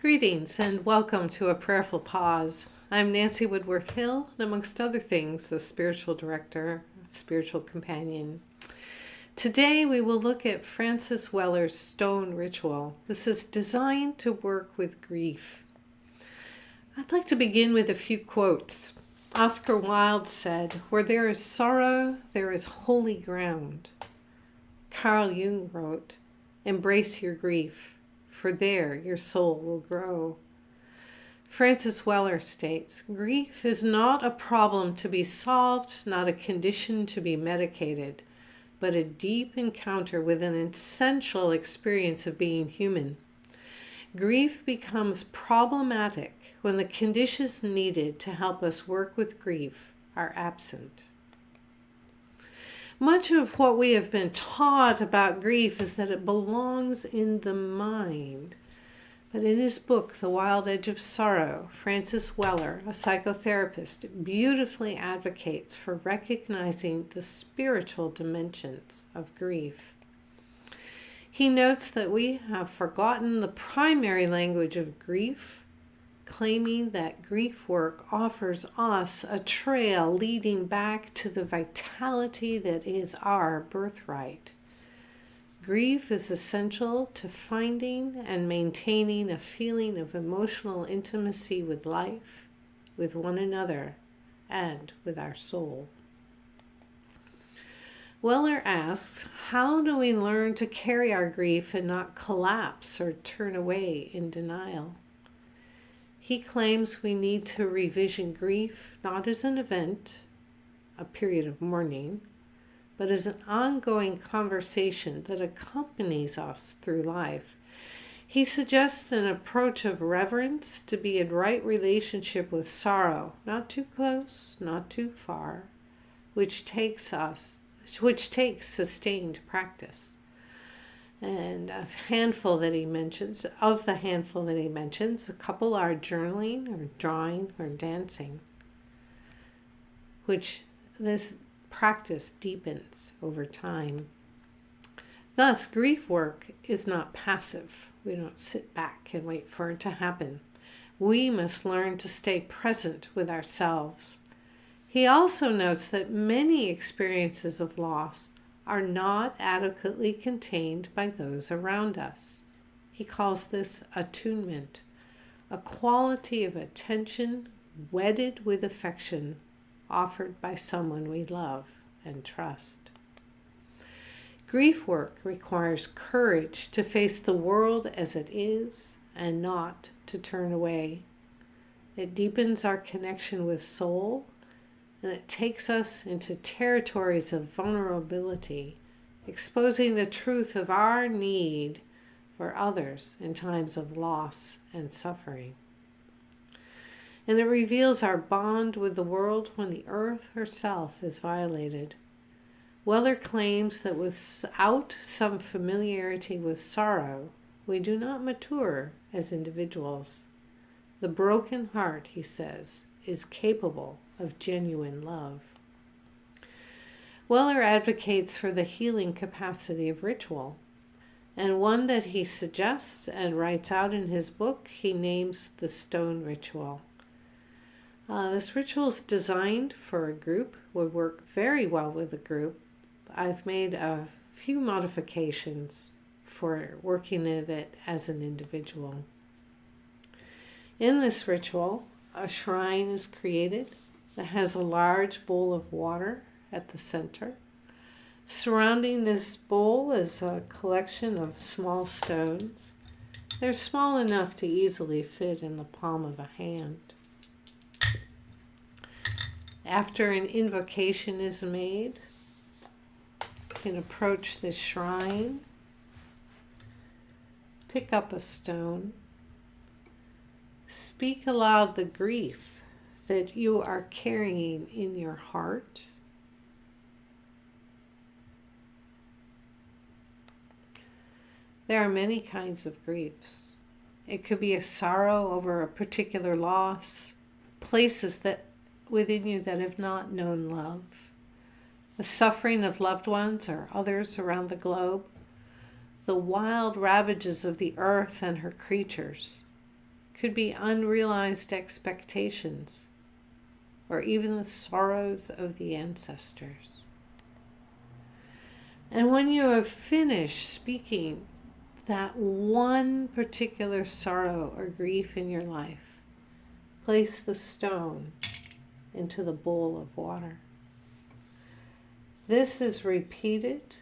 Greetings and welcome to a Prayerful Pause. I'm Nancy Woodworth-Hill, and amongst other things, the spiritual director, spiritual companion. Today we will look at Francis Weller's stone ritual. This is designed to work with grief. I'd like to begin with a few quotes. Oscar Wilde said, "Where there is sorrow, there is holy ground." Carl Jung wrote, "Embrace your grief, for there your soul will grow." Francis Weller states, "Grief is not a problem to be solved, not a condition to be medicated, but a deep encounter with an essential experience of being human. Grief becomes problematic when the conditions needed to help us work with grief are absent." Much of what we have been taught about grief is that it belongs in the mind. But in his book, The Wild Edge of Sorrow, Francis Weller, a psychotherapist, beautifully advocates for recognizing the spiritual dimensions of grief. He notes that we have forgotten the primary language of grief, claiming that grief work offers us a trail leading back to the vitality that is our birthright. Grief is essential to finding and maintaining a feeling of emotional intimacy with life, with one another, and with our soul. Weller asks, how do we learn to carry our grief and not collapse or turn away in denial? He claims we need to revision grief not as an event, a period of mourning, but as an ongoing conversation that accompanies us through life. He suggests an approach of reverence to be in right relationship with sorrow, not too close, not too far, which takes sustained practice. And of the handful that he mentions, a couple are journaling or drawing or dancing, which this practice deepens over time. Thus, grief work is not passive. We don't sit back and wait for it to happen. We must learn to stay present with ourselves. He also notes that many experiences of loss are not adequately contained by those around us. He calls this attunement, a quality of attention wedded with affection offered by someone we love and trust. Grief work requires courage to face the world as it is and not to turn away. It deepens our connection with soul, and it takes us into territories of vulnerability, exposing the truth of our need for others in times of loss and suffering. And it reveals our bond with the world when the earth herself is violated. Weller claims that without some familiarity with sorrow, we do not mature as individuals. The broken heart, he says, is capable of genuine love. Weller advocates for the healing capacity of ritual, and one that he suggests and writes out in his book, he names the stone ritual. This ritual is designed for a group, would work very well with a group. I've made a few modifications for working with it as an individual. In this ritual, a shrine is created that has a large bowl of water at the center. Surrounding this bowl is a collection of small stones. They're small enough to easily fit in the palm of a hand. After an invocation is made, you can approach this shrine, pick up a stone, speak aloud the grief that you are carrying in your heart. There are many kinds of griefs. It could be a sorrow over a particular loss, places that within you that have not known love, the suffering of loved ones or others around the globe, the wild ravages of the earth and her creatures, could be unrealized expectations, or even the sorrows of the ancestors. And when you have finished speaking that one particular sorrow or grief in your life, place the stone into the bowl of water. This is repeated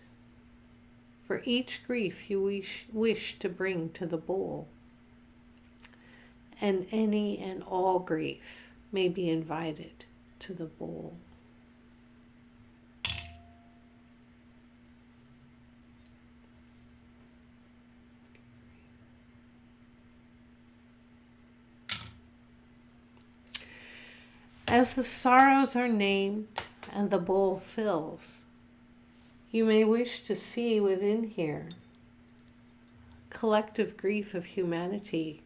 for each grief you wish to bring to the bowl. And any and all grief may be invited to the bowl. As the sorrows are named and the bowl fills, you may wish to see within here collective grief of humanity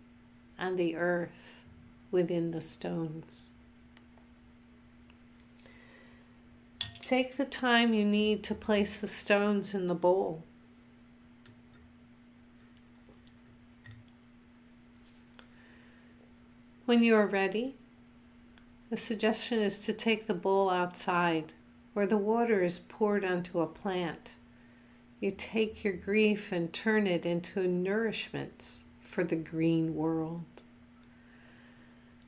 and the earth within the stones. Take the time you need to place the stones in the bowl. When you are ready, the suggestion is to take the bowl outside where the water is poured onto a plant. You take your grief and turn it into nourishments for the green world.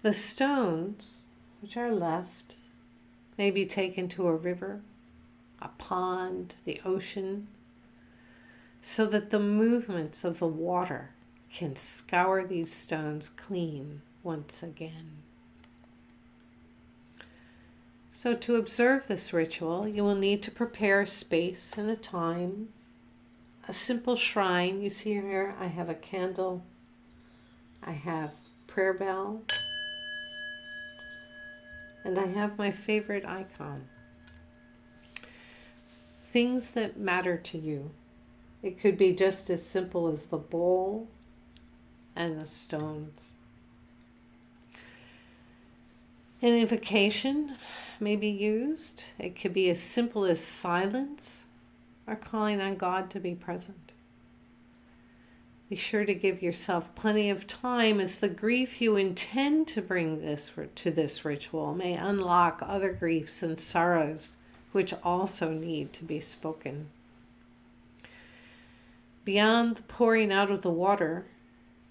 The stones, which are left, may be taken to a river, a pond, the ocean, so that the movements of the water can scour these stones clean once again. So to observe this ritual, you will need to prepare a space and a time, a simple shrine. You see here, I have a candle, I have prayer bell, and I have my favorite icon. Things that matter to you. It could be just as simple as the bowl and the stones. An invocation may be used. It could be as simple as silence or calling on God to be present. Be sure to give yourself plenty of time, as the grief you intend to bring to this ritual may unlock other griefs and sorrows which also need to be spoken. Beyond the pouring out of the water,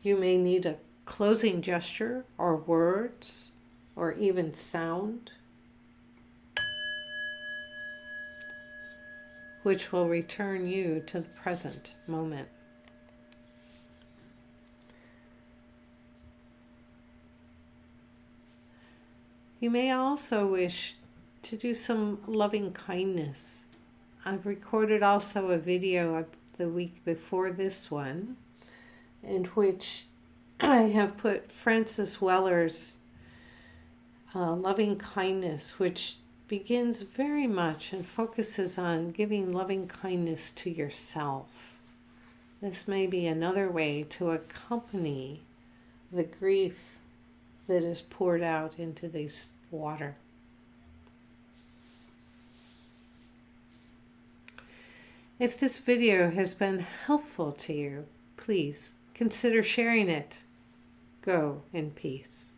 you may need a closing gesture or words or even sound, which will return you to the present moment. You may also wish to do some loving kindness. I've recorded also a video of the week before this one, in which I have put Francis Weller's loving kindness, which begins very much and focuses on giving loving kindness to yourself. This may be another way to accompany the grief that is poured out into this water. If this video has been helpful to you, please consider sharing it. Go in peace.